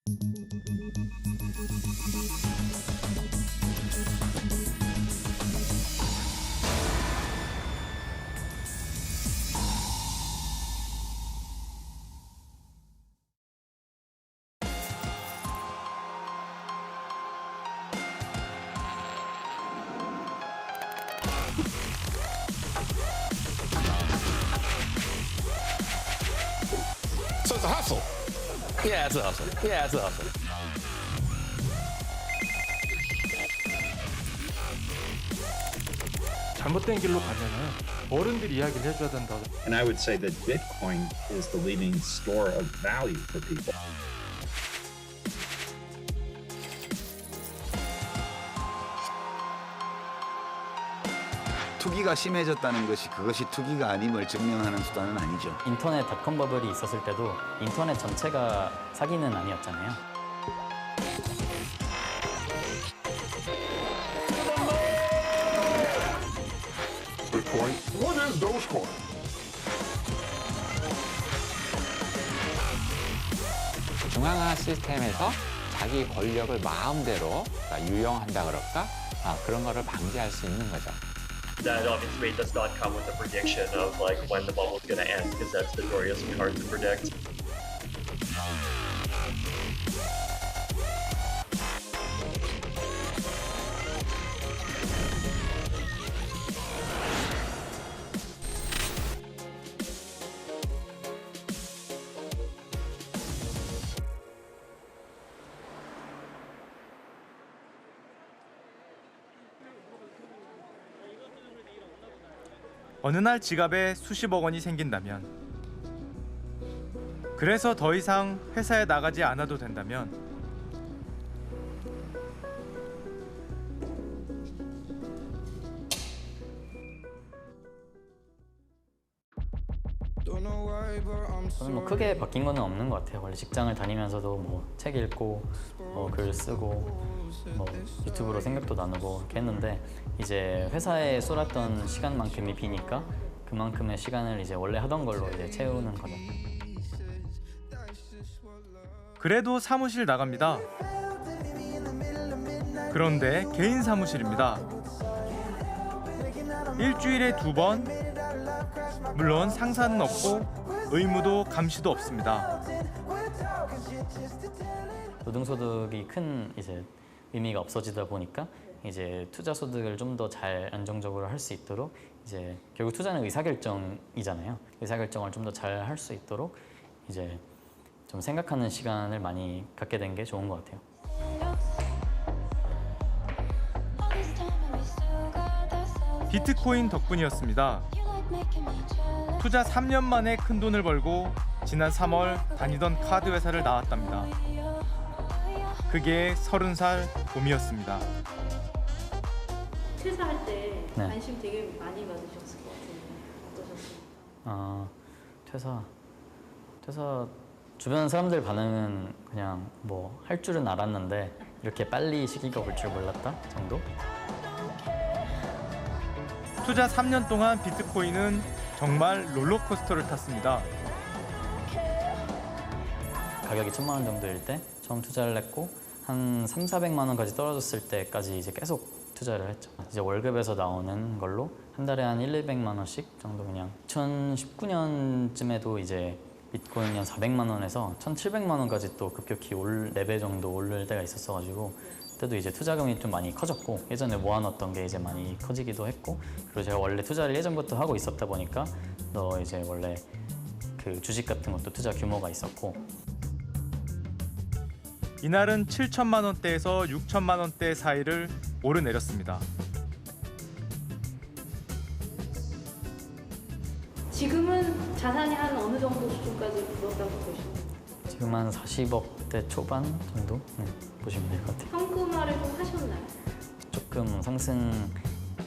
So it's a hustle. Yeah, it's a hustle. Yeah, it's a hustle. 잘못된 길로 가면은 어른들이 이야기를 해줘야 된다. And I would say that Bitcoin is the leading store of value for people. 투기가 심해졌다는 것이 그것이 투기가 아님을 증명하는 수단은 아니죠. 인터넷 닷컴 버블이 있었을 때도 인터넷 전체가 사기는 아니었잖아요. Bitcoin. What is Dogecoin? 중앙화 시스템에서 자기 권력을 마음대로 유용한다 그럴까? 그런 거를 방지할 수 있는 거죠. That obviously does not come with a prediction of like when the bubble is going to end, because that's notoriously hard to predict. 어느 날 지갑에 수십억 원이 생긴다면, 그래서 더 이상 회사에 나가지 않아도 된다면, 저는 뭐 크게 바뀐 거는 없는 것 같아요. 원래 직장을 다니면서도 뭐 책 읽고 글 쓰고 유튜브로 생각도 나누고 이렇게 했는데, 이제 회사에 쏟았던 시간만큼이 비니까 그만큼의 시간을 이제 원래 하던 걸로 이제 채우는 거죠. 그래도 사무실 나갑니다. 그런데 개인 사무실입니다. 일주일에 2번, 물론 상사는 없고 의무도 감시도 없습니다. 노동소득이 큰 이제 의미가 없어지다 보니까 이제 투자 소득을 좀 더 잘 안정적으로 할 수 있도록, 이제 결국 투자는 의사결정이잖아요. 의사결정을 좀 더 잘 할 수 있도록 이제 좀 생각하는 시간을 많이 갖게 된 게 좋은 것 같아요. 비트코인 덕분이었습니다. 투자 3년 만에 큰 돈을 벌고 지난 3월 다니던 카드 회사를 나왔답니다. 그게 30살 봄이었습니다. 퇴사할 때 네. 관심 되게 많이 받으셨을 것 같은데 어떠셨어요? 퇴사 주변 사람들 반응은 그냥 뭐 할 줄은 알았는데 이렇게 빨리 시기가 올 줄 몰랐다 정도? 투자 3년 동안 비트코인은 정말 롤러코스터를 탔습니다. 가격이 1,000만 원 정도일 때 처음 투자를 했고, 한 3,400만 원까지 떨어졌을 때까지 이제 계속 투자를 했죠. 이제 월급에서 나오는 걸로 한 달에 한 1,200만 원씩 정도, 그냥 2019년쯤에도 이제 비트코인이 한 400만 원에서 1,700만 원까지 또 급격히 4배 정도 오를 때가 있었어가지고, 그때도 이제 투자금이 좀 많이 커졌고, 예전에 모아놨던 게 이제 많이 커지기도 했고, 그리고 제가 원래 투자를 예전부터 하고 있었다 보니까 또 이제 원래 그 주식 같은 것도 투자 규모가 있었고. 이날은 7천만 원대에서 6천만 원대 사이를 오르내렸습니다. 지금은 자산이 한 어느 정도 수준까지 불었다고 보시나요? 지금 한 40억대 초반 정도 보시면 될 것 같아요. 현금화를 좀 하셨나요? 조금 상승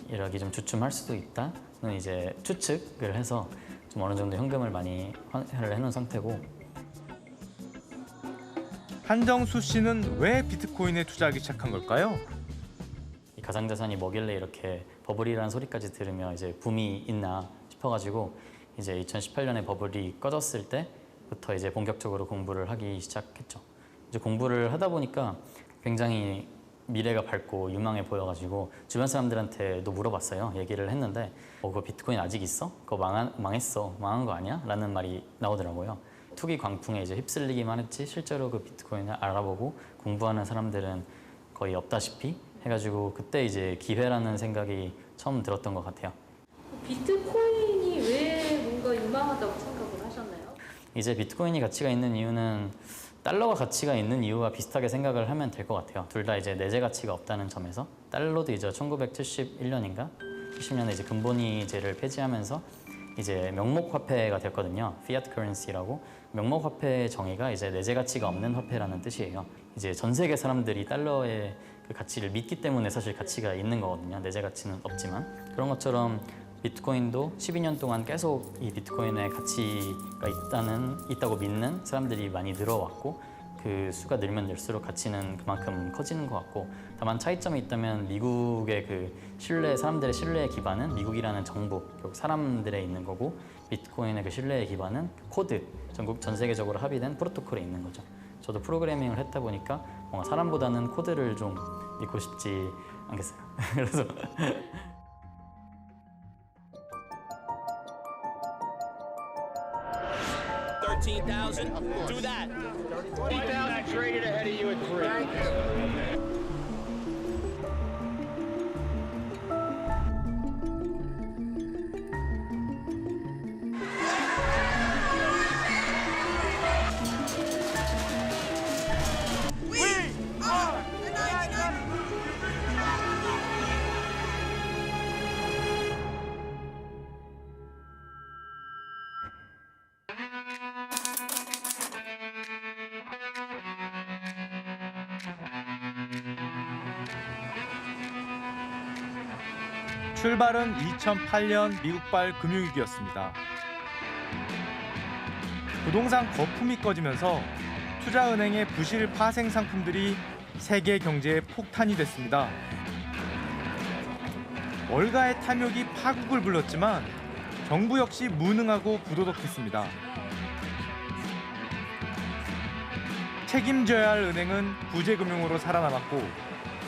이력이 좀 주춤할 수도 있다는 이제 추측을 해서 좀 어느 정도 현금을 많이 환회를 해놓은 상태고. 한정수 씨는 왜 비트코인에 투자하기 시작한 걸까요? 이 가상자산이 뭐길래 이렇게 버블이라는 소리까지 들으며 이제 붐이 있나 싶어가지고, 이제 2018년에 버블이 꺼졌을 때부터 이제 본격적으로 공부를 하기 시작했죠. 이제 공부를 하다 보니까 굉장히 미래가 밝고 유망해 보여가지고 주변 사람들한테도 물어봤어요. 얘기를 했는데 그거 비트코인 아직 있어? 그거 망했어. 망한 거 아니야? 라는 말이 나오더라고요. 투기 광풍에 이제 휩쓸리기만 했지 실제로 그 비트코인을 알아보고 공부하는 사람들은 거의 없다시피 해가지고 그때 이제 기회라는 생각이 처음 들었던 것 같아요. 비트코인이 왜 뭔가 유망하다고 생각을 하셨나요? 이제 비트코인이 가치가 있는 이유는 달러가 가치가 있는 이유와 비슷하게 생각을 하면 될 것 같아요. 둘 다 이제 내재 가치가 없다는 점에서 달러도 이제 1971년인가 70년에 이제 금본위제를 폐지하면서 이제 명목 화폐가 됐거든요. 피아트 커런시라고. 명목 화폐의 정의가 이제 내재 가치가 없는 화폐라는 뜻이에요. 이제 전 세계 사람들이 달러의 그 가치를 믿기 때문에 사실 가치가 있는 거거든요. 내재 가치는 없지만. 그런 것처럼 비트코인도 12년 동안 계속 이 비트코인의 가치가 있다고 믿는 사람들이 많이 늘어왔고 그 수가 늘면 늘수록 가치는 그만큼 커지는 것 같고 다만 차이점이 있다면 미국의 그 신뢰, 사람들의 신뢰의 기반은 미국이라는 정부, 결국 사람들에 있는 거고 비트코인의 그 신뢰의 기반은 코드, 전 세계적으로 합의된 프로토콜에 있는 거죠. 저도 프로그래밍을 했다 보니까 뭔가 사람보다는 코드를 좀 믿고 싶지 않겠어요. 그래서 13,000. Do that. 20,000 traded ahead of you at 3. 출발은 2008년 미국발 금융위기였습니다. 부동산 거품이 꺼지면서 투자은행의 부실 파생 상품들이 세계 경제에 폭탄이 됐습니다. 월가의 탐욕이 파국을 불렀지만 정부 역시 무능하고 부도덕했습니다. 책임져야 할 은행은 구제금융으로 살아남았고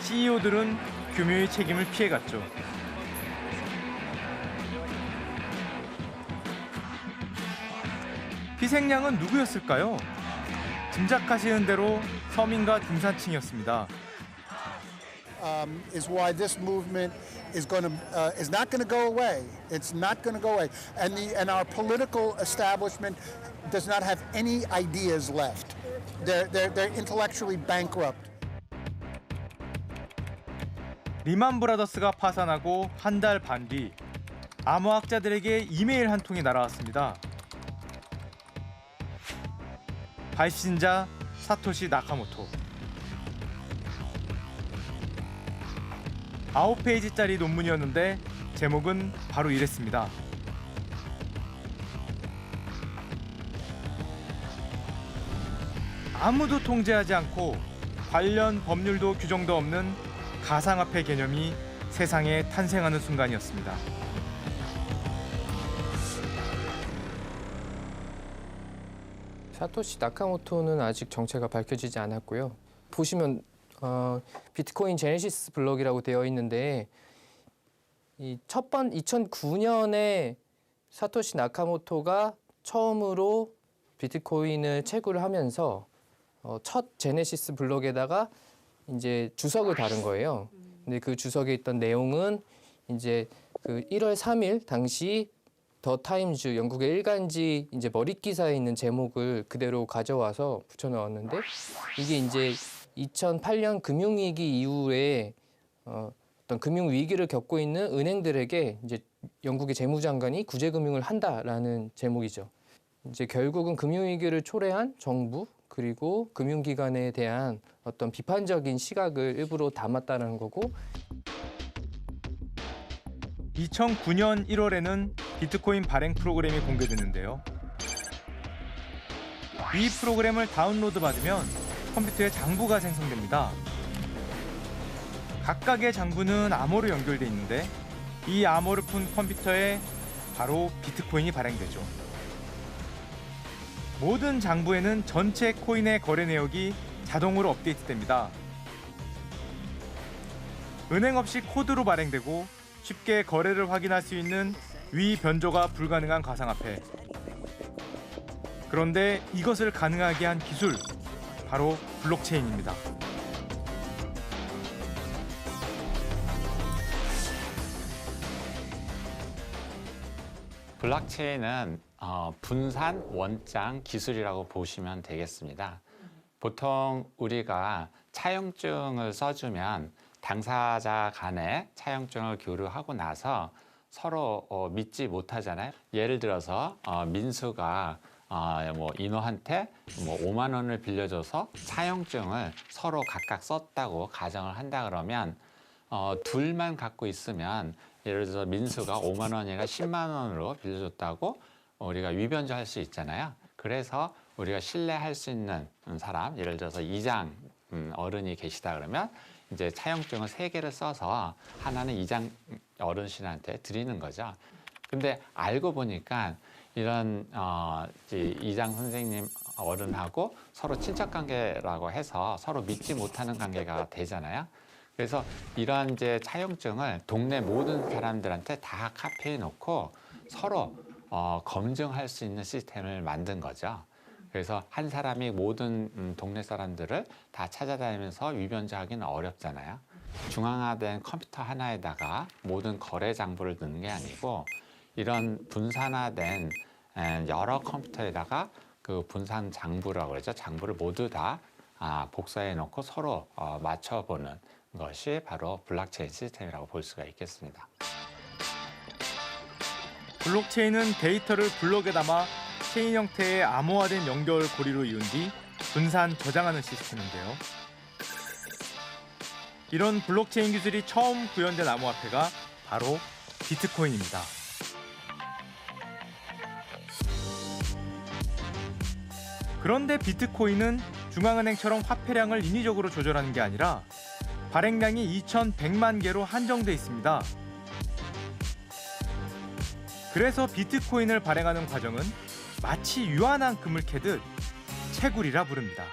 CEO들은 규모의 책임을 피해갔죠. 희생양은 누구였을까요? 짐작하시는 대로 서민과 중산층이었습니다. Is why this movement is not going to go away. It's not going to go away, and our political establishment does not have any ideas left. They're intellectually bankrupt. 리만 브라더스가 파산하고 한 달 반 뒤 암호학자들에게 이메일 한 통이 날아왔습니다. 발신자 사토시 나카모토. 9페이지짜리 논문이었는데 제목은 바로 이랬습니다. 아무도 통제하지 않고 관련 법률도 규정도 없는 가상화폐 개념이 세상에 탄생하는 순간이었습니다. 사토시 나카모토는 아직 정체가 밝혀지지 않았고요. 보시면 비트코인 제네시스 블록이라고 되어 있는데 이 2009년에 사토시 나카모토가 처음으로 비트코인을 채굴을 하면서 첫 제네시스 블록에다가 이제 주석을 달은 거예요. 근데 그 주석에 있던 내용은 이제 그 1월 3일 당시 더 타임즈 영국의 일간지 이제 머릿 기사에 있는 제목을 그대로 가져와서 붙여 넣었는데 이게 이제 2008년 금융위기 이후에 어떤 금융위기를 겪고 있는 은행들에게 이제 영국의 재무장관이 구제금융을 한다라는 제목이죠. 이제 결국은 금융위기를 초래한 정부 그리고 금융기관에 대한 어떤 비판적인 시각을 일부러 담았다는 거고 2009년 1월에는 비트코인 발행 프로그램이 공개됐는데요. 이 프로그램을 다운로드 받으면 컴퓨터에 장부가 생성됩니다. 각각의 장부는 암호로 연결돼 있는데 이 암호를 푼 컴퓨터에 바로 비트코인이 발행되죠. 모든 장부에는 전체 코인의 거래 내역이 자동으로 업데이트됩니다. 은행 없이 코드로 발행되고 쉽게 거래를 확인할 수 있는 위 변조가 불가능한 가상화폐. 그런데 이것을 가능하게 한 기술, 바로 블록체인입니다. 블록체인은 분산 원장 기술이라고 보시면 되겠습니다. 보통 우리가 차용증을 써주면 당사자 간에 차용증을 교류하고 나서 서로 믿지 못하잖아요. 예를 들어서 민수가 인호한테 5만 원을 빌려줘서 차용증을 서로 각각 썼다고 가정을 한다 그러면 둘만 갖고 있으면 예를 들어서 민수가 5만 원이나 10만 원으로 빌려줬다고 우리가 위변조할 수 있잖아요. 그래서 우리가 신뢰할 수 있는 사람, 예를 들어서 이장 어른이 계시다 그러면 이제 차용증을 3개를 써서 하나는 이장 어르신한테 드리는 거죠. 근데 알고 보니까 이런 이장 선생님 어른하고 서로 친척 관계라고 해서 서로 믿지 못하는 관계가 되잖아요. 그래서 이런 이제 차용증을 동네 모든 사람들한테 다 카피해 놓고 서로 검증할 수 있는 시스템을 만든 거죠. 그래서 한 사람이 모든 동네 사람들을 다 찾아다니면서 위변조하기는 어렵잖아요. 중앙화된 컴퓨터 하나에다가 모든 거래 장부를 넣는 게 아니고 이런 분산화된 여러 컴퓨터에다가 그 분산 장부라고 그러죠. 장부를 모두 다 복사해 놓고 서로 맞춰보는 것이 바로 블록체인 시스템이라고 볼 수가 있겠습니다. 블록체인은 데이터를 블록에 담아 체인 형태의 암호화된 연결 고리로 이은 뒤 분산 저장하는 시스템인데요. 이런 블록체인 기술이 처음 구현된 암호화폐가 바로 비트코인입니다. 그런데 비트코인은 중앙은행처럼 화폐량을 인위적으로 조절하는 게 아니라 발행량이 2,100만 개로 한정돼 있습니다. 그래서 비트코인을 발행하는 과정은 마치 유한한 금을 캐듯 채굴이라 부릅니다.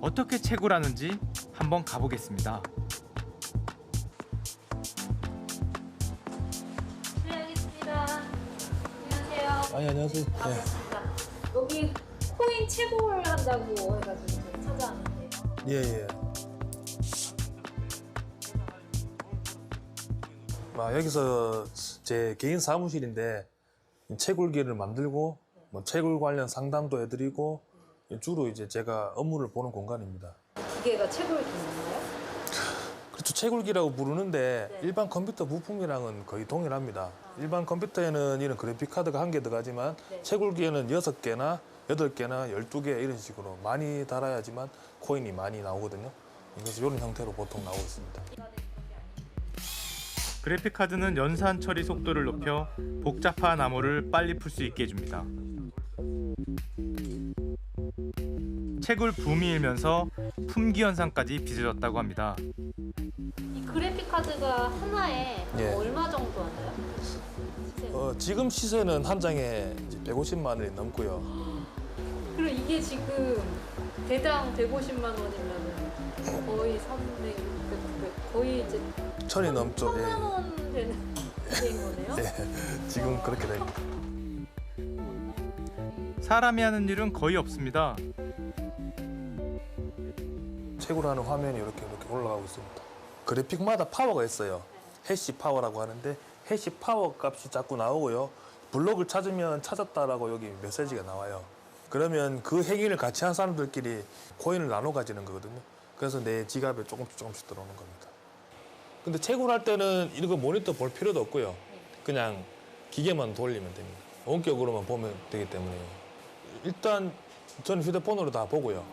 어떻게 채굴하는지 한번 가보겠습니다. 실례하겠습니다. 안녕하세요. 안녕하세요. 네. 여기 코인 채굴한다고 해가지고 찾아왔는데요. 예. 여기서 제 개인 사무실인데 채굴기를 만들고 채굴 관련 상담도 해드리고 주로 이제 제가 업무를 보는 공간입니다. 기계가 채굴기인가요? 그렇죠. 채굴기라고 부르는데 일반 컴퓨터 부품이랑은 거의 동일합니다. 일반 컴퓨터에는 이런 그래픽 카드가 1개 들어가지만 채굴기에는 6개나 8개나 12개 이런 식으로 많이 달아야지만 코인이 많이 나오거든요. 그래서 이런 형태로 보통 나오고 있습니다. 그래픽카드는 연산 처리 속도를 높여 복잡한 암호를 빨리 풀 수 있게 해줍니다. 채굴 붐이 일면서 품귀 현상까지 빚어졌다고 합니다. 이 그래픽 카드가 하나에 얼마 정도 하나요? 지금 시세는 한 장에 150만 원이 넘고요. 그럼 이게 지금 대당 150만 원이면 거의 300, 600, 거의 이제 천이 넘죠. 1,000만 원 되는 인 거네요? 네, 지금 그렇게 됩니다. 사람이 하는 일은 거의 없습니다. 채굴하는 화면이 이렇게 올라가고 있습니다. 그래픽마다 파워가 있어요. 해시 파워라고 하는데 해시 파워 값이 자꾸 나오고요. 블록을 찾으면 찾았다라고 여기 메시지가 나와요. 그러면 그 행위를 같이 한 사람들끼리 코인을 나눠 가지는 거거든요. 그래서 내 지갑에 조금씩 들어오는 겁니다. 근데 채굴할 때는 이거 모니터 볼 필요도 없고요. 그냥 기계만 돌리면 됩니다. 원격으로만 보면 되기 때문에 일단 저는 휴대폰으로 다 보고요.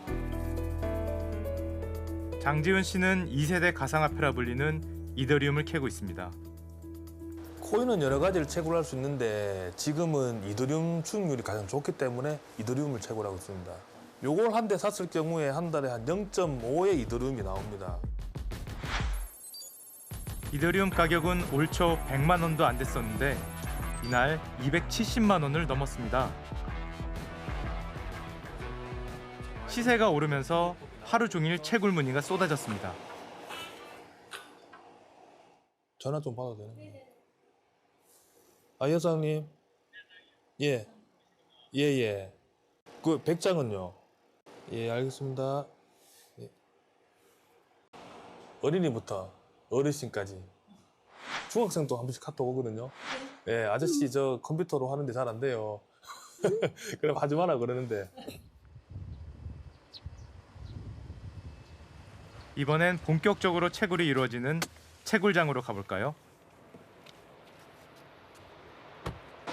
장지훈 씨는 2세대 가상화폐라 불리는 이더리움을 캐고 있습니다. 코인은 여러 가지를 채굴할 수 있는데 지금은 이더리움 수익률이 가장 좋기 때문에 이더리움을 채굴하고 있습니다. 요걸 한 대 샀을 경우에 한 달에 한 0.5의 이더리움이 나옵니다. 이더리움 가격은 올 초 100만 원도 안 됐었는데 이날 270만 원을 넘었습니다. 시세가 오르면서 하루 종일 채굴 문의가 쏟아졌습니다. 전화 좀 받아도 되나요? 아, 여사님. 예. 예. 그 100장은요? 예, 알겠습니다. 예. 어린이부터 어르신까지. 중학생도 한 번씩 카톡 오거든요. 예, 아저씨 저 컴퓨터로 하는데 잘 안 돼요. 그럼 하지 마라 그러는데. 이번엔 본격적으로 채굴이 이루어지는 채굴장으로 가볼까요?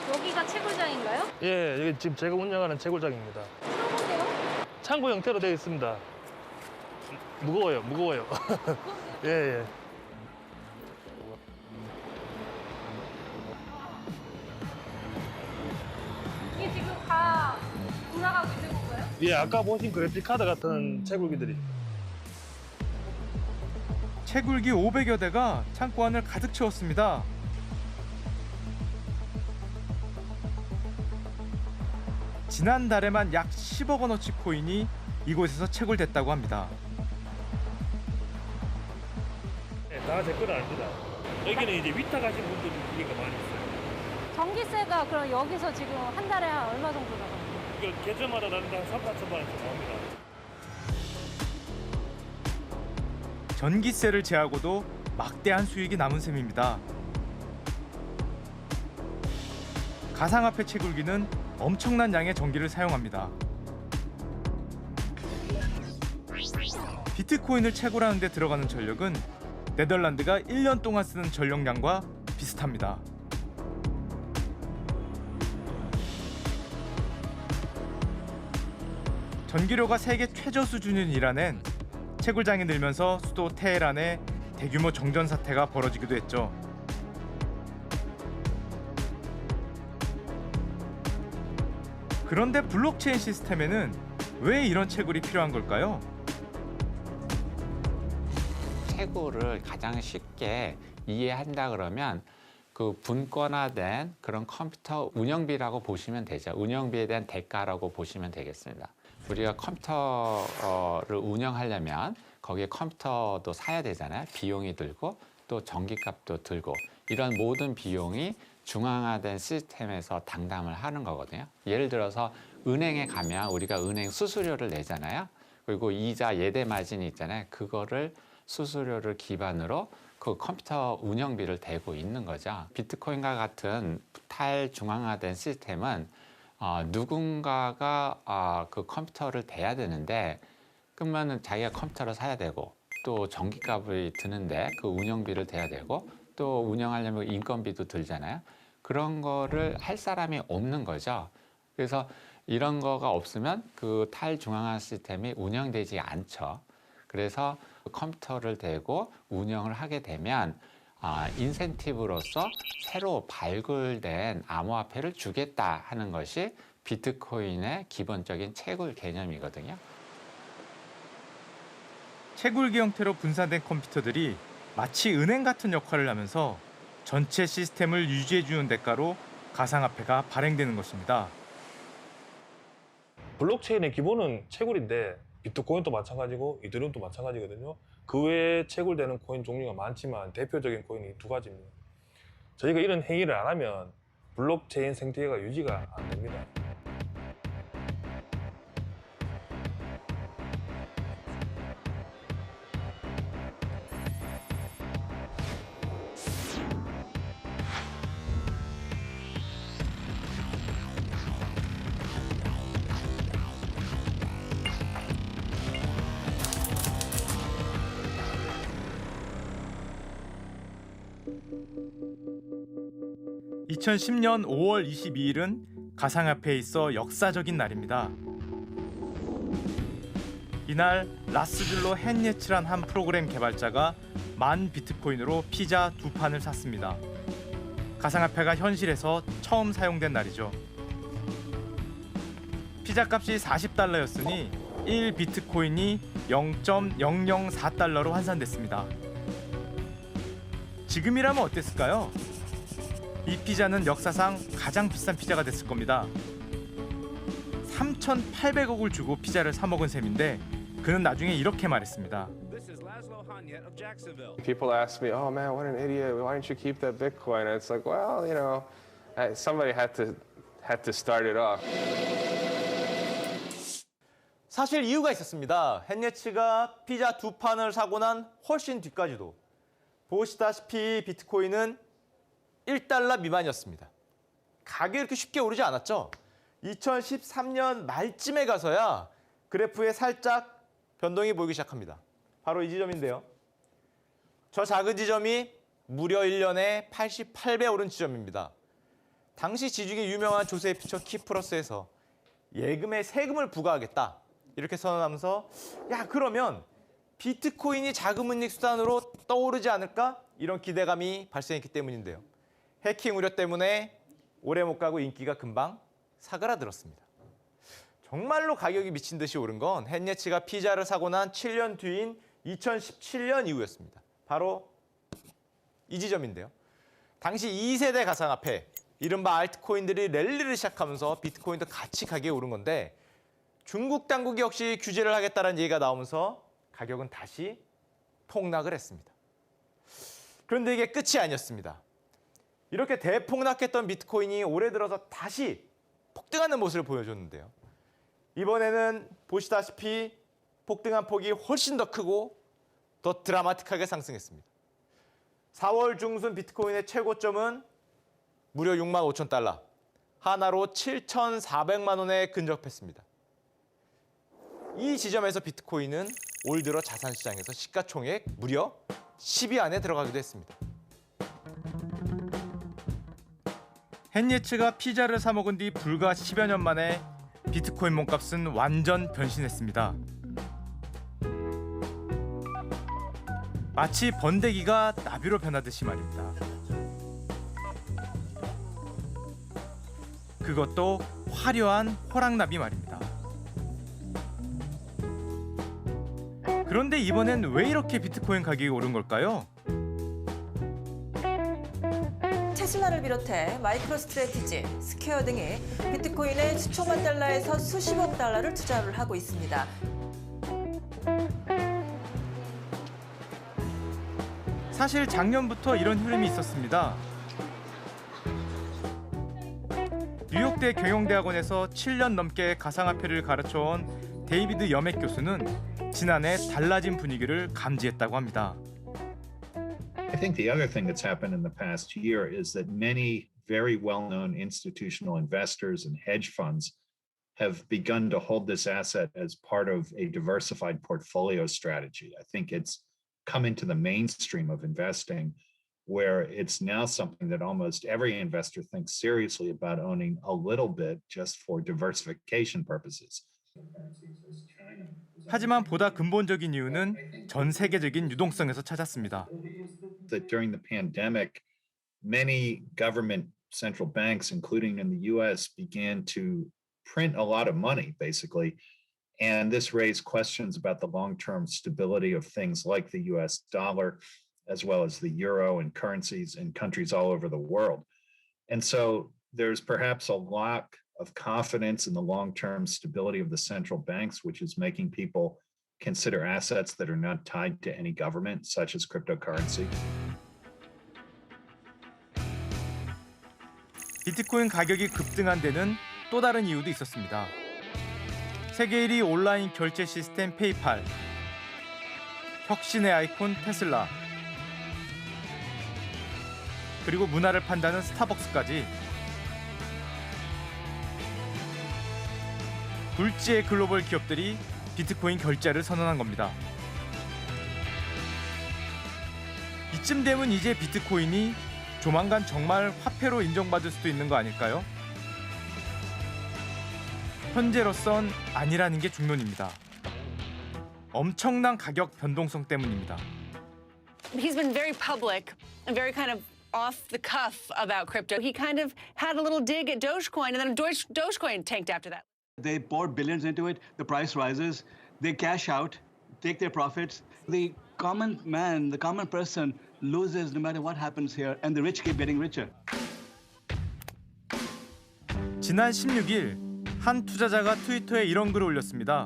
여기가 채굴장인가요? 예, 여기 지금 제가 운영하는 채굴장입니다. 창고세요? 창고 형태로 되어 있습니다. 무거워요. 예. 이게 지금 다 돌아가고 있는 건가요? 예, 아까 보신 그래픽 카드 같은 채굴기들이. 채굴기 500여 대가 창고 안을 가득 채웠습니다. 지난달에만 약 10억 원어치 코인이 이곳에서 채굴됐다고 합니다. 네, 다 제 거는 아닙니다. 여기는 이제 위탁 하신 분들이 여기가 많이 있어요. 전기세가 그럼 여기서 지금 한 달에 얼마 정도 나가요? 이거 계절마다 나는데 한 3,4천만 원씩 나옵니다. 전기세를 제하고도 막대한 수익이 남은 셈입니다. 가상화폐 채굴기는 엄청난 양의 전기를 사용합니다. 비트코인을 채굴하는 데 들어가는 전력은 네덜란드가 1년 동안 쓰는 전력량과 비슷합니다. 전기료가 세계 최저 수준인 이란엔 채굴장이 늘면서 수도 테헤란에 대규모 정전 사태가 벌어지기도 했죠. 그런데 블록체인 시스템에는 왜 이런 채굴이 필요한 걸까요? 채굴을 가장 쉽게 이해한다 그러면 그 분권화된 그런 컴퓨터 운영비라고 보시면 되죠. 운영비에 대한 대가라고 보시면 되겠습니다. 우리가 컴퓨터를 운영하려면 거기에 컴퓨터도 사야 되잖아요. 비용이 들고 또 전기값도 들고 이런 모든 비용이 중앙화된 시스템에서 당담을 하는 거거든요. 예를 들어서 은행에 가면 우리가 은행 수수료를 내잖아요. 그리고 이자 예대 마진이 있잖아요. 그거를 수수료를 기반으로 그 컴퓨터 운영비를 대고 있는 거죠. 비트코인과 같은 탈중앙화된 시스템은 누군가가 그 컴퓨터를 대야 되는데 그러면은 자기가 컴퓨터를 사야 되고 또 전기값이 드는데 그 운영비를 대야 되고 또 운영하려면 인건비도 들잖아요. 그런 거를 할 사람이 없는 거죠. 그래서 이런 거가 없으면 그 탈중앙화 시스템이 운영되지 않죠. 그래서 컴퓨터를 대고 운영을 하게 되면 인센티브로서 새로 발굴된 암호화폐를 주겠다 하는 것이 비트코인의 기본적인 채굴 개념이거든요. 채굴기 형태로 분산된 컴퓨터들이 마치 은행 같은 역할을 하면서 전체 시스템을 유지해주는 대가로 가상화폐가 발행되는 것입니다. 블록체인의 기본은 채굴인데 비트코인도 마찬가지고 이더리움도 마찬가지거든요. 그 외에 채굴되는 코인 종류가 많지만 대표적인 코인이 두 가지입니다. 저희가 이런 행위를 안 하면 블록체인 생태계가 유지가 안 됩니다. (2010년 5월 22일은) 가상화폐에 있어 역사적인 날입니다. 이날 라스줄로 헨예츠란 한 프로그램 개발자가 10,000 비트코인으로 피자 2판을 샀습니다. 가상화폐가 현실에서 처음 사용된 날이죠. 피자 값이 $40였으니 1 비트코인이 0.004달러로 환산됐습니다. 지금이라면 어땠을까요? 이 피자는 역사상 가장 비싼 피자가 됐을 겁니다. 3,800억을 주고 피자를 사 먹은 셈인데 그는 나중에 이렇게 말했습니다. People ask me, "Oh man, what an idiot! Why didn't you keep that Bitcoin?" And it's like, well, you know, somebody had to start it off. 사실 이유가 있었습니다. 헨리치가 피자 2판을 사고 난 훨씬 뒤까지도 보시다시피 비트코인은 1달러 미만이었습니다. 가격이 이렇게 쉽게 오르지 않았죠. 2013년 말쯤에 가서야 그래프에 살짝 변동이 보이기 시작합니다. 바로 이 지점인데요. 저 작은 지점이 무려 1년에 88배 오른 지점입니다. 당시 지중해 유명한 조세의 피처 키프러스에서 예금에 세금을 부과하겠다 이렇게 선언하면서 야 그러면 비트코인이 자금은닉 수단으로 떠오르지 않을까 이런 기대감이 발생했기 때문인데요. 해킹 우려 때문에 오래 못 가고 인기가 금방 사그라들었습니다. 정말로 가격이 미친 듯이 오른 건 헨리치가 피자를 사고 난 7년 뒤인 2017년 이후였습니다. 바로 이 지점인데요. 당시 2세대 가상화폐, 이른바 알트코인들이 랠리를 시작하면서 비트코인도 같이 가격이 오른 건데 중국 당국이 역시 규제를 하겠다는 얘기가 나오면서 가격은 다시 폭락을 했습니다. 그런데 이게 끝이 아니었습니다. 이렇게 대폭락했던 비트코인이 올해 들어서 다시 폭등하는 모습을 보여줬는데요. 이번에는 보시다시피 폭등한 폭이 훨씬 더 크고 더 드라마틱하게 상승했습니다. 4월 중순 비트코인의 최고점은 무려 6만 5천 달러, 하나로 7,400만 원에 근접했습니다. 이 지점에서 비트코인은 올 들어 자산시장에서 시가총액 무려 10위 안에 들어가기도 했습니다. 헨리치가 피자를 사 먹은 뒤 불과 10여 년 만에 비트코인 몸값은 완전 변신했습니다. 마치 번데기가 나비로 변하듯이 말입니다. 그것도 화려한 호랑나비 말입니다. 그런데 이번엔 왜 이렇게 비트코인 가격이 오른 걸까요? 테슬라를 비롯해 마이크로스트래티지, 스퀘어 등이 비트코인에 수천만 달러에서 수십억 달러를 투자를 하고 있습니다. 사실 작년부터 이런 흐름이 있었습니다. 뉴욕대 경영대학원에서 7년 넘게 가상화폐를 가르쳐온 데이비드 여맥 교수는 지난해 달라진 분위기를 감지했다고 합니다. I think the other thing that's happened in the past year is that many very well-known institutional investors and hedge funds have begun to hold this asset as part of a diversified portfolio strategy. I think it's come into the mainstream of investing where it's now something that almost every investor thinks seriously about owning a little bit just for diversification purposes. 하지만 보다 근본적인 이유는 전 세계적인 유동성에서 찾았습니다. That during the pandemic, many government central banks, including in the US, began to print a lot of money, basically. And this raised questions about the long-term stability of things like the US dollar, as well as the euro and currencies in countries all over the world. And so there's perhaps a lack of confidence in the long-term stability of the central banks, which is making people consider assets that are not tied to any government, such as cryptocurrency. 비트코인 가격이 급등한 데는 또 다른 이유도 있었습니다. 세계 1위 온라인 결제 시스템 페이팔, 혁신의 아이콘 테슬라, 그리고 문화를 판다는 스타벅스까지 굴지의 글로벌 기업들이 비트코인 결제를 선언한 겁니다. 이쯤 되면 이제 비트코인이 조만간 정말 화폐로 인정받을 수도 있는 거 아닐까요? 현재로선 아니라는 게 중론입니다. 엄청난 가격 변동성 때문입니다. He's been very public and very kind of off the cuff about crypto. He kind of had a little dig at Dogecoin, and then Dogecoin tanked after that. They pour billions into it, the price rises, they cash out, take their profits. The common man, the common person loses no matter what happens here, and the rich keep getting richer. 지난 16일 한 투자자가 트위터에 이런 글을 올렸습니다.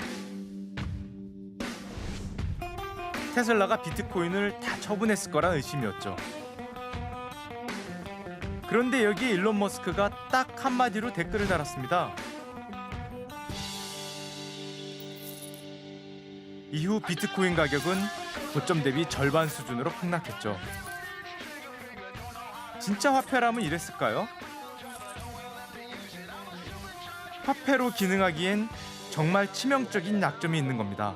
테슬라가 비트코인을 다 처분했을 거란 의심이었죠. 그런데 여기에 일론 머스크가 딱 한마디로 댓글을 달았습니다. 이후 비트코인 가격은 고점 대비 절반 수준으로 폭락했죠. 진짜 화폐라면 이랬을까요? 화폐로 기능하기엔 정말 치명적인 약점이 있는 겁니다.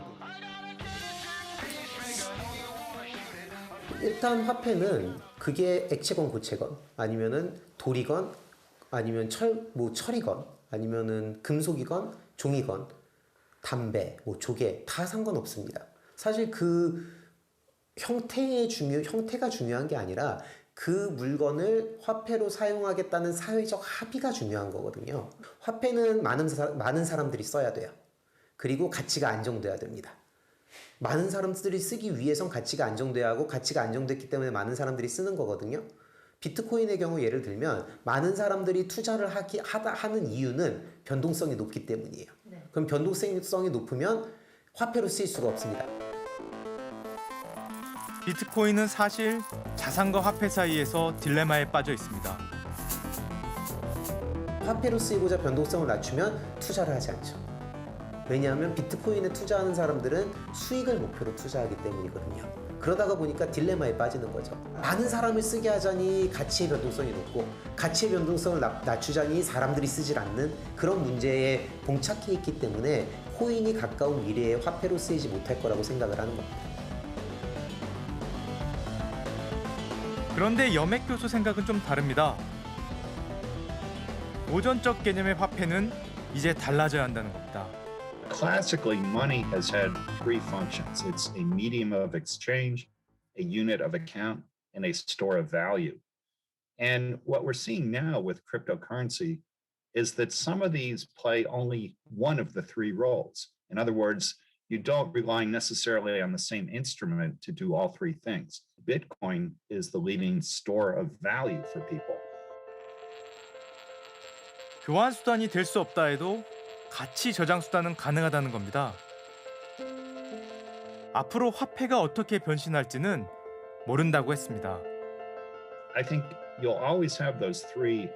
일단 화폐는 그게 액체건 고체건 아니면은 돌이건 아니면 철이건 아니면은 금속이건 종이건 담배, 조개 다 상관없습니다. 사실 그 형태가 중요한 게 아니라 그 물건을 화폐로 사용하겠다는 사회적 합의가 중요한 거거든요. 화폐는 많은 사람들이 써야 돼요. 그리고 가치가 안정돼야 됩니다. 많은 사람들이 쓰기 위해선 가치가 안정돼야 하고 가치가 안정됐기 때문에 많은 사람들이 쓰는 거거든요. 비트코인의 경우 예를 들면 많은 사람들이 투자를 하는 이유는 변동성이 높기 때문이에요. 그럼 변동성이 높으면 화폐로 쓰일 수가 없습니다. 비트코인은 사실 자산과 화폐 사이에서 딜레마에 빠져 있습니다. 화폐로 쓰이고자 변동성을 낮추면 투자를 하지 않죠. 왜냐하면 비트코인에 투자하는 사람들은 수익을 목표로 투자하기 때문이거든요. 그러다가 보니까 딜레마에 빠지는 거죠. 많은 사람을 쓰게 하자니 가치의 변동성이 높고 가치의 변동성을 낮추자니 사람들이 쓰질 않는 그런 문제에 봉착해 있기 때문에 코인이 가까운 미래에 화폐로 쓰이지 못할 거라고 생각을 하는 겁니다. 그런데 염액 교수 생각은 좀 다릅니다. 모전적 개념의 화폐는 이제 달라져야 한다는 겁니다. Classically, money has had three functions. It's a medium of exchange, a unit of account, and a store of value. And what we're seeing now with cryptocurrency is that some of these play only one of the three roles. In other words, you don't rely necessarily on the same instrument to do all three things. Bitcoin is the leading store of value for people. 교환 수단이 될 수 없다 해도 가치 저장 수단은 가능하다는 겁니다. 앞으로 화폐가 어떻게 변신할지는 모른다고 했습니다. I think you'll always have those three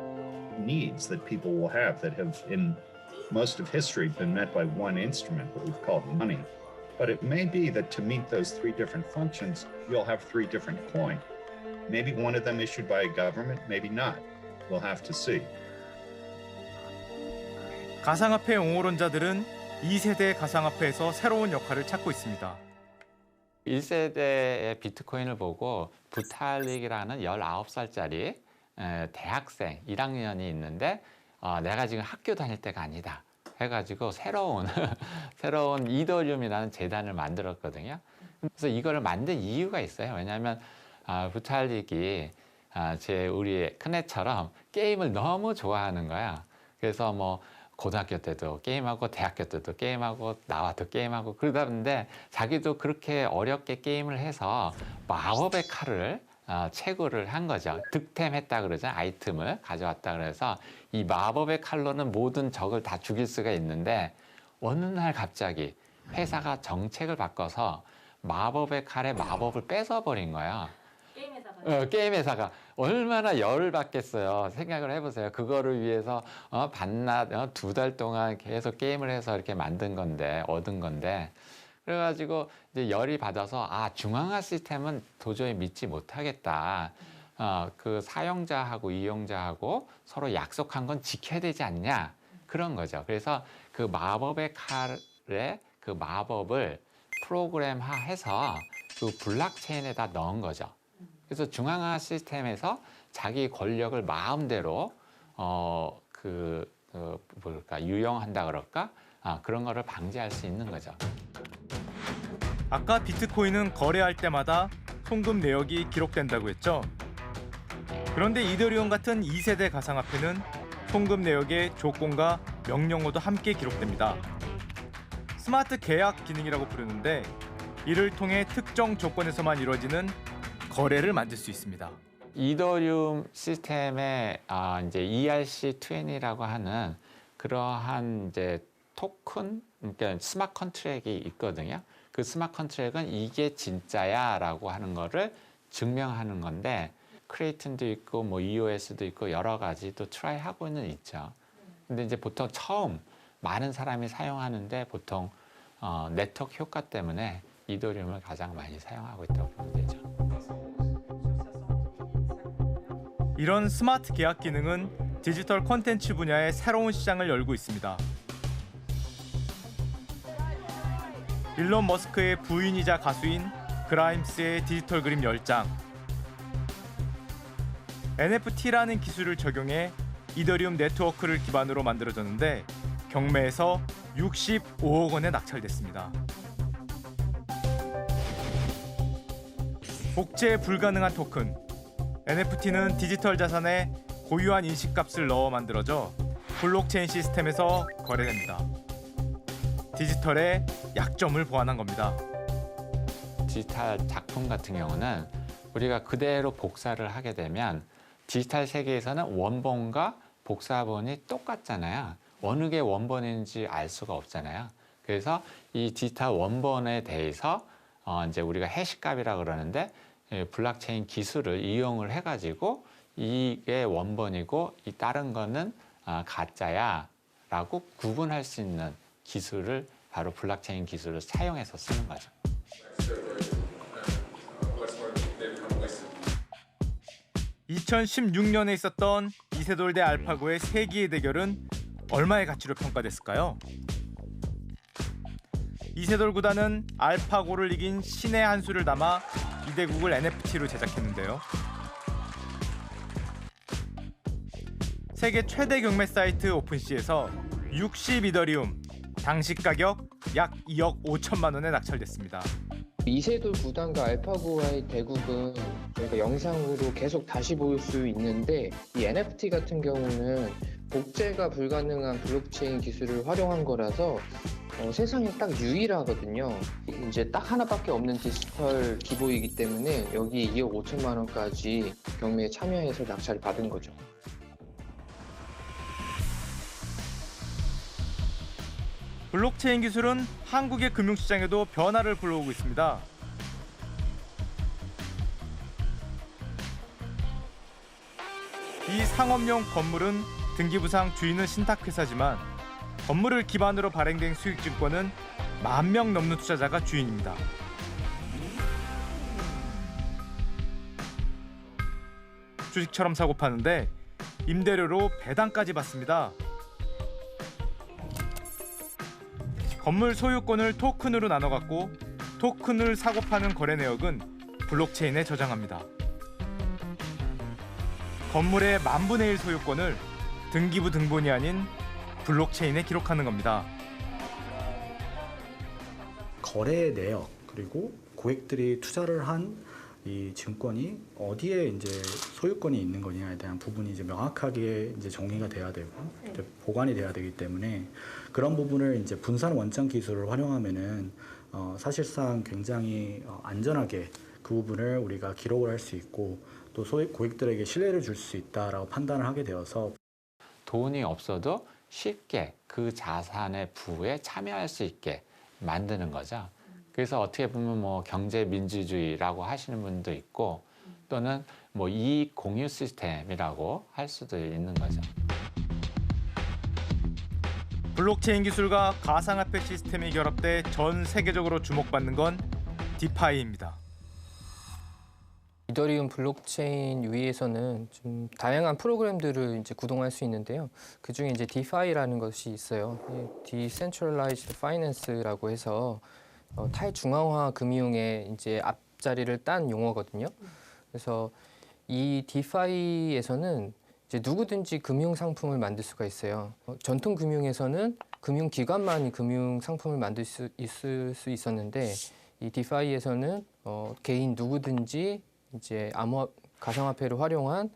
needs that people will have that have in most of history been met by one instrument, what we've called money. But it may be that to meet those three different functions, you'll have three different coins. Maybe one of them issued by a government, maybe not. We'll have to see. 가상화폐 옹호론자들은 2세대 가상화폐에서 새로운 역할을 찾고 있습니다. 1세대의 비트코인을 보고 부탈릭이라는 19살짜리 대학생 1학년이 있는데 내가 지금 학교 다닐 때가 아니다 해가지고 새로운 이더리움이라는 재단을 만들었거든요. 그래서 이거를 만든 이유가 있어요. 왜냐하면 부탈릭이 우리 큰애처럼 게임을 너무 좋아하는 거야. 그래서 뭐 고등학교 때도 게임하고 대학교 때도 게임하고 나와도 게임하고 그러다 보는데 자기도 그렇게 어렵게 게임을 해서 마법의 칼을 채굴을 한 거죠. 득템했다 그러죠. 아이템을 가져왔다 그래서 이 마법의 칼로는 모든 적을 다 죽일 수가 있는데 어느 날 갑자기 회사가 정책을 바꿔서 마법의 칼에 마법을 뺏어버린 거야. 게임 회사가 얼마나 열을 받겠어요. 생각을 해보세요. 그거를 위해서 반낮 2달 동안 계속 게임을 해서 이렇게 만든 건데 얻은 건데 그래가지고 이제 열이 받아서 중앙화 시스템은 도저히 믿지 못하겠다. 그 사용자하고 이용자하고 서로 약속한 건 지켜야 되지 않냐 그런 거죠. 그래서 그 마법의 칼에 그 마법을 프로그램화해서 그 블록체인에다 넣은 거죠. 그래서 중앙화 시스템에서 자기 권력을 마음대로 유용한다 그럴까? 그런 거를 방지할 수 있는 거죠. 아까 비트코인은 거래할 때마다 송금 내역이 기록된다고 했죠. 그런데 이더리움 같은 2세대 가상화폐는 송금 내역의 조건과 명령어도 함께 기록됩니다. 스마트 계약 기능이라고 부르는데 이를 통해 특정 조건에서만 이루어지는 거래를 만들 수 있습니다. 이더리움 시스템에 이제 ERC20라고 하는 그러한 이제 토큰, 그러니까 스마트 컨트랙이 있거든요. 그 스마트 컨트랙은 이게 진짜야라고 하는 거를 증명하는 건데 크레이튼도 있고 뭐 EOS도 있고 여러 가지 또 트라이 하고는 있죠. 근데 이제 보통 처음 많은 사람이 사용하는데 보통 네트워크 효과 때문에 이더리움을 가장 많이 사용하고 있다고 보면 되죠. 이런 스마트 계약 기능은 디지털 콘텐츠 분야의 새로운 시장을 열고 있습니다. 일론 머스크의 부인이자 가수인 그라임스의 디지털 그림 10장. NFT라는 기술을 적용해 이더리움 네트워크를 기반으로 만들어졌는데 경매에서 65억 원에 낙찰됐습니다. 복제 불가능한 토큰. NFT는 디지털 자산에 고유한 인식값을 넣어 만들어져 블록체인 시스템에서 거래됩니다. 디지털의 약점을 보완한 겁니다. 디지털 작품 같은 경우는 우리가 그대로 복사를 하게 되면 디지털 세계에서는 원본과 복사본이 똑같잖아요. 어느 게 원본인지 알 수가 없잖아요. 그래서 이 디지털 원본에 대해서 이제 우리가 해시값이라고 그러는데 블록체인 기술을 이용을 해가지고 이게 원본이고 이 다른 거는 가짜야라고 구분할 수 있는 기술을 바로 블록체인 기술을 사용해서 쓰는 거죠. (2016년에) 있었던 이세돌 대 알파고의 세기의 대결은 얼마의 가치로 평가됐을까요? 이세돌 구단은 알파고를 이긴 신의 한 수를 담아 이대국을 NFT로 제작했는데요. 세계 최대 경매 사이트 오픈시에서 60 이더리움, 당시 가격 약 2억 5천만 원에 낙찰됐습니다. 이세돌 구단과 알파고와의 대국은 저희가 영상으로 계속 다시 볼 수 있는데 이 NFT 같은 경우는 복제가 불가능한 블록체인 기술을 활용한 거라서 세상에 딱 유일하거든요. 이제 딱 하나밖에 없는 디지털 기보이기 때문에 여기 2억 5천만 원까지 경매에 참여해서 낙찰을 받은 거죠. 블록체인 기술은 한국의 금융시장에도 변화를 불러오고 있습니다. 이 상업용 건물은 등기부상 주인은 신탁회사지만 건물을 기반으로 발행된 수익증권은 10,000명 넘는 투자자가 주인입니다. 주식처럼 사고 파는데 임대료로 배당까지 받습니다. 건물 소유권을 토큰으로 나눠 갖고 토큰을 사고 파는 거래 내역은 블록체인에 저장합니다. 건물의 10,000분의 1 소유권을 등기부 등본이 아닌 블록체인에 기록하는 겁니다. 거래 내역 그리고 고객들이 투자를 한 이 증권이 어디에 이제 소유권이 있는 거냐에 대한 부분이 이제 명확하게 이제 정리가 돼야 되고 이제 보관이 돼야 되기 때문에 그런 부분을 이제 분산 원장 기술을 활용하면은 사실상 굉장히 안전하게 그 부분을 우리가 기록을 할 수 있고 또 고객들에게 신뢰를 줄 수 있다라고 판단을 하게 되어서 돈이 없어도 쉽게 그 자산의 부에 참여할 수 있게 만드는 거죠. 그래서 어떻게 보면 뭐 경제 민주주의라고 하시는 분도 있고 또는 뭐 이익 공유 시스템이라고 할 수도 있는 거죠. 블록체인 기술과 가상화폐 시스템이 결합돼 전 세계적으로 주목받는 건 디파이입니다. 이더리움 블록체인 위에서는 좀 다양한 프로그램들을 이제 구동할 수 있는데요. 그 중에 이제 디파이라는 것이 있어요. Decentralized Finance라고 해서 탈중앙화 금융의 이제 앞자리를 딴 용어거든요. 그래서 이 디파이에서는 이제 누구든지 금융 상품을 만들 수가 있어요. 전통 금융에서는 금융기관만이 금융 상품을 만들 수 있었는데 이 디파이에서는 개인 누구든지 이제 가상화폐를 활용한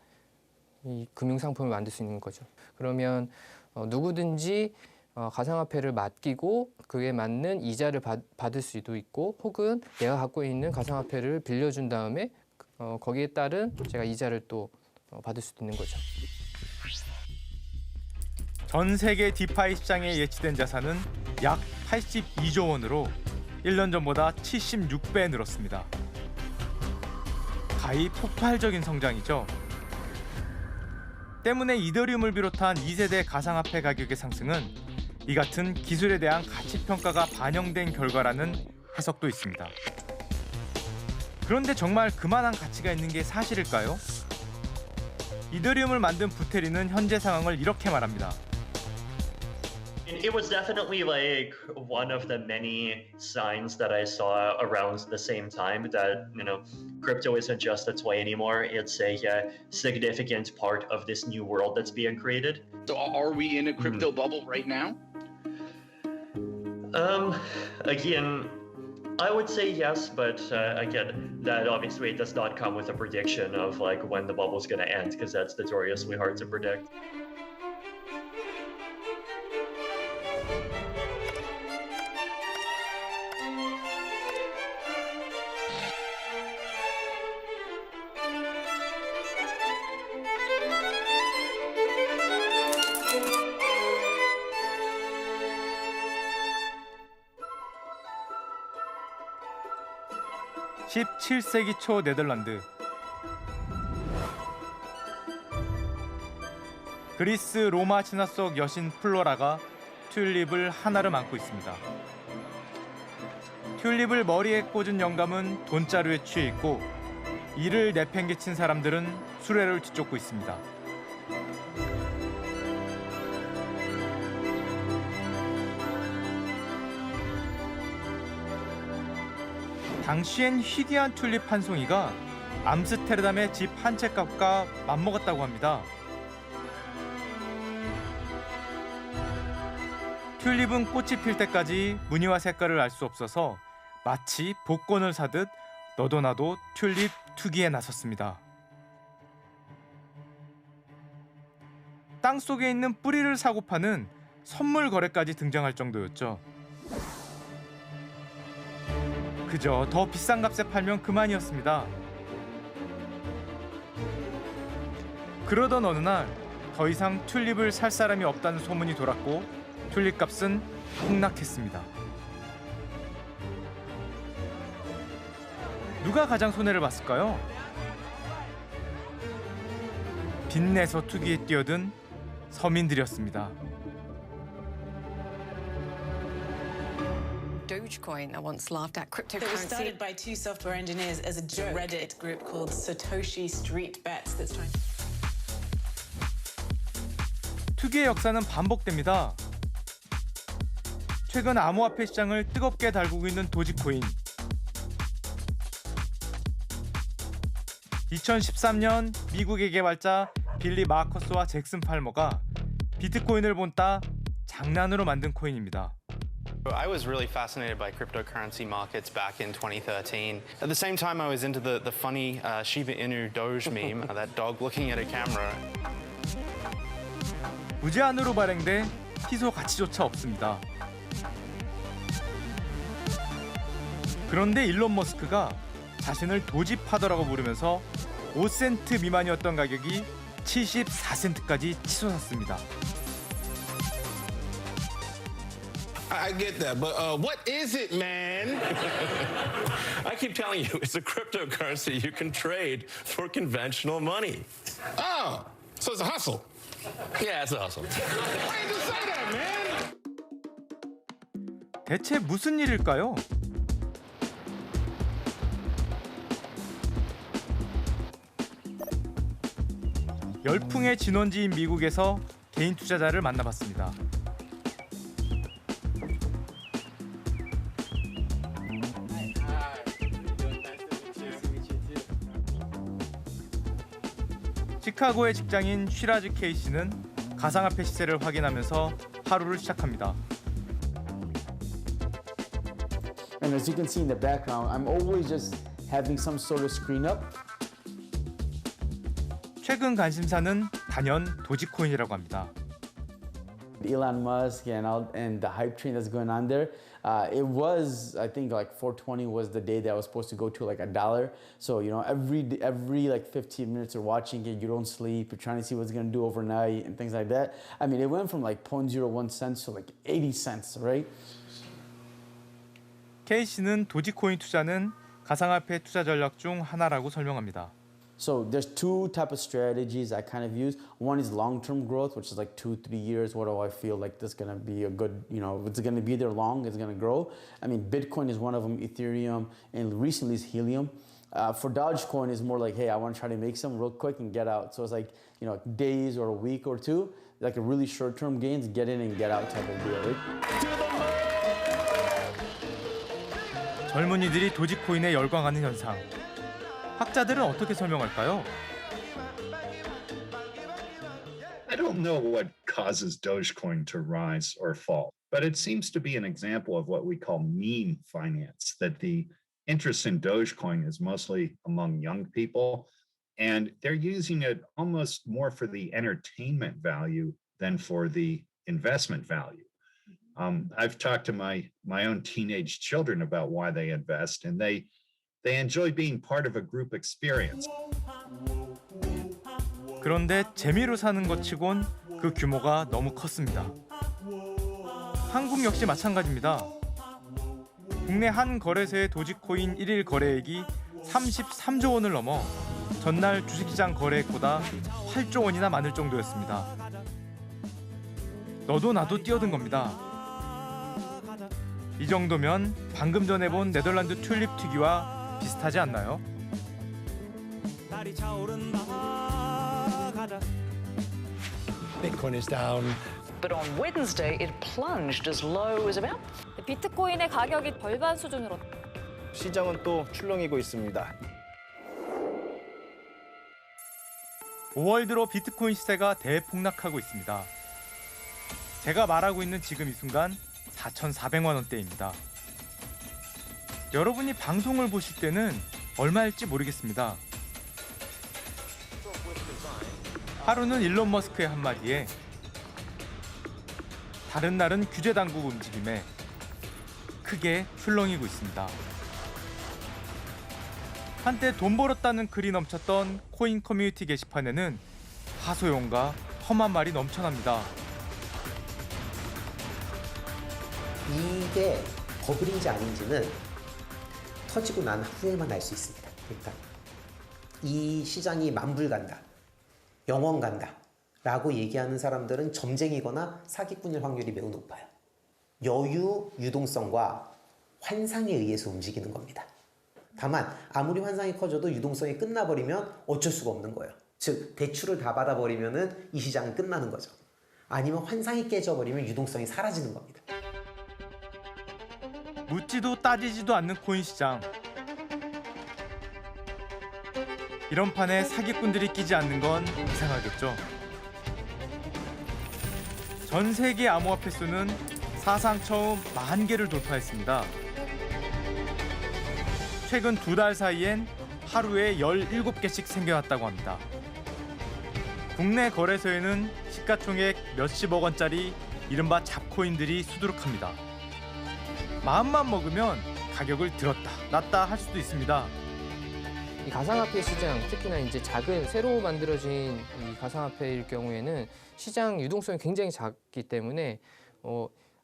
이 금융 상품을 만들 수 있는 거죠. 그러면 누구든지 가상화폐를 맡기고 그에 맞는 이자를 받을 수도 있고 혹은 내가 갖고 있는 가상화폐를 빌려준 다음에 거기에 따른 제가 이자를 또 받을 수도 있는 거죠. 전 세계 디파이 시장에 예치된 자산은 약 82조 원으로 1년 전보다 76배 늘었습니다. 가히 폭발적인 성장이죠. 때문에 이더리움을 비롯한 2세대 가상화폐 가격의 상승은 이 같은 기술에 대한 가치평가가 반영된 결과라는 해석도 있습니다. 그런데 정말 그만한 가치가 있는 게 사실일까요? 이더리움을 만든 부테리는 현재 상황을 이렇게 말합니다. It was definitely like one of the many signs that I saw around the same time that, crypto isn't just a toy anymore. It's a significant part of this new world that's being created. So are we in a crypto bubble right now? Again, I would say yes, but again, that obviously does not come with a prediction of like when the bubble's going to end, because that's notoriously hard to predict. (17세기) 초 네덜란드. 그리스 로마 신화 속 여신 플로라가 튤립을 하나름 안고 있습니다. 튤립을 머리에 꽂은 영감은 돈자루에 취해 있고 이를 내팽개친 사람들은 수레를 뒤쫓고 있습니다. 당시엔 희귀한 튤립 한 송이가 암스테르담의 집 한 채 값과 맞먹었다고 합니다. 튤립은 꽃이 필 때까지 무늬와 색깔을 알 수 없어서 마치 복권을 사듯 너도 나도 튤립 투기에 나섰습니다. 땅속에 있는 뿌리를 사고 파는 선물 거래까지 등장할 정도였죠. 그저 더 비싼 값에 팔면 그만이었습니다. 그러던 어느 날 더 이상 튤립을 살 사람이 없다는 소문이 돌았고 튤립 값은 폭락했습니다. 누가 가장 손해를 봤을까요? 빚내서 투기에 뛰어든 서민들이었습니다. Dogecoin, I once laughed at cryptocurrency. It was started by two software engineers as a joke. Reddit group called Satoshi Street Bets that's trying. 투기의 역사는 반복됩니다. 최근 암호화폐 시장을 뜨겁게 달구고 있는 도지코인. 2013년 미국의 개발자 빌리 마커스와 잭슨 팔머가 비트코인을 본따 장난으로 만든 코인입니다. I was really fascinated by cryptocurrency markets back in 2013. At the same time, I was into the funny Shiba Inu Doge meme, that dog looking at a camera. 무제한으로 발행돼 희소 가치조차 없습니다. 그런데 일론 머스크가 자신을 도지파더라고 부르면서 5센트 미만이었던 가격이 74센트까지 치솟았습니다. I get that, but what is it, man? I keep telling you, it's a cryptocurrency you can trade for conventional money. Oh, so it's a hustle. Yeah, it's a hustle. Why did you say that, man? 대체 무슨 일일까요? 열풍의 진원지인 미국에서 개인 투자자를 만나봤습니다. 시카고의 직장인 쉬라즈 케이 씨는 가상화폐 시세를 확인하면서 하루를 시작합니다. And as you can see in the background, I'm always just having some sort of screen up. 최근 관심사는 단연 도지코인이라고 합니다. Elon Musk and the hype train that's going on there. It was, I think, like 420 was the day that I was supposed to go to like $1. So you know, every like 15 minutes you're watching it, you don't sleep, you're trying to see what's gonna do overnight and things like that. I mean, it went from like 0.01 cents to like 80 cents, right? K씨는 도지코인 투자는 가상화폐 투자 전략 중 하나라고 설명합니다. So there's two type of strategies I kind of use. One is long-term growth, which is like 2-3 years. What do I feel like this is gonna be a good, you know, it's gonna be there long, it's gonna grow. I mean, Bitcoin is one of them, Ethereum, and recently is Helium. For Dogecoin is more like, hey, I want to try to make some real quick and get out. So it's like, you know, days or a week or two, like a really short-term gains, get in and get out type of deal. Right? 젊은이들이 도지코인에 열광하는 현상. 학자들은 어떻게 설명할까요? I don't know what causes Dogecoin to rise or fall, but it seems to be an example of what we call meme finance, that the interest in Dogecoin is mostly among young people, and they're using it almost more for the entertainment value than for the investment value. I've talked to my own teenage children about why they invest, and they enjoy being part of a group experience. 그런데 재미로 사는 것 치곤 그 규모가 너무 컸습니다. 한국 역시 마찬가지입니다. 국내 한 거래소의 도지코인 1일 거래액이 33조 원을 넘어 전날 주식시장 거래액보다 8조 원이나 많을 정도였습니다. 너도 나도 뛰어든 겁니다. 이 정도면 방금 전에 본 네덜란드 튤립 투기와 비슷하지 않나요? Bitcoin is down. But on Wednesday, it plunged as low as about. 비트코인의 가격이 절반 수준으로. 시장은 또 출렁이고 있습니다. 5월 들어 비트코인 시세가 대폭락하고 있습니다. 제가 말하고 있는 지금 이 순간 4,400만 원대입니다. 여러분이 방송을 보실 때는 얼마일지 모르겠습니다. 하루는 일론 머스크의 한마디에, 다른 날은 규제 당국 움직임에 크게 출렁이고 있습니다. 한때 돈 벌었다는 글이 넘쳤던 코인 커뮤니티 게시판에는 하소연과 험한 말이 넘쳐납니다. 이게 버블인지 아닌지는 터지고 난 후에만 알 수 있습니다. 그러니까 이 시장이 만불간다, 영원 간다 라고 얘기하는 사람들은 점쟁이거나 사기꾼일 확률이 매우 높아요. 여유, 유동성과 환상에 의해서 움직이는 겁니다. 다만 아무리 환상이 커져도 유동성이 끝나버리면 어쩔 수가 없는 거예요. 즉 대출을 다 받아버리면 이 시장은 끝나는 거죠. 아니면 환상이 깨져버리면 유동성이 사라지는 겁니다. 묻지도 따지지도 않는 코인 시장. 이런 판에 사기꾼들이 끼지 않는 건 이상하겠죠. 전 세계 암호화폐 수는 사상 처음 10,000개를 돌파했습니다. 최근 2달 사이엔 하루에 17개씩 생겨났다고 합니다. 국내 거래소에는 시가총액 몇십억 원짜리 이른바 잡코인들이 수두룩합니다. 마음만 먹으면 가격을 들었다 놨다 할 수도 있습니다. 이 가상화폐 시장, 특히나 이제 작은 새로 만들어진 이 가상화폐일 경우에는 시장 유동성이 굉장히 작기 때문에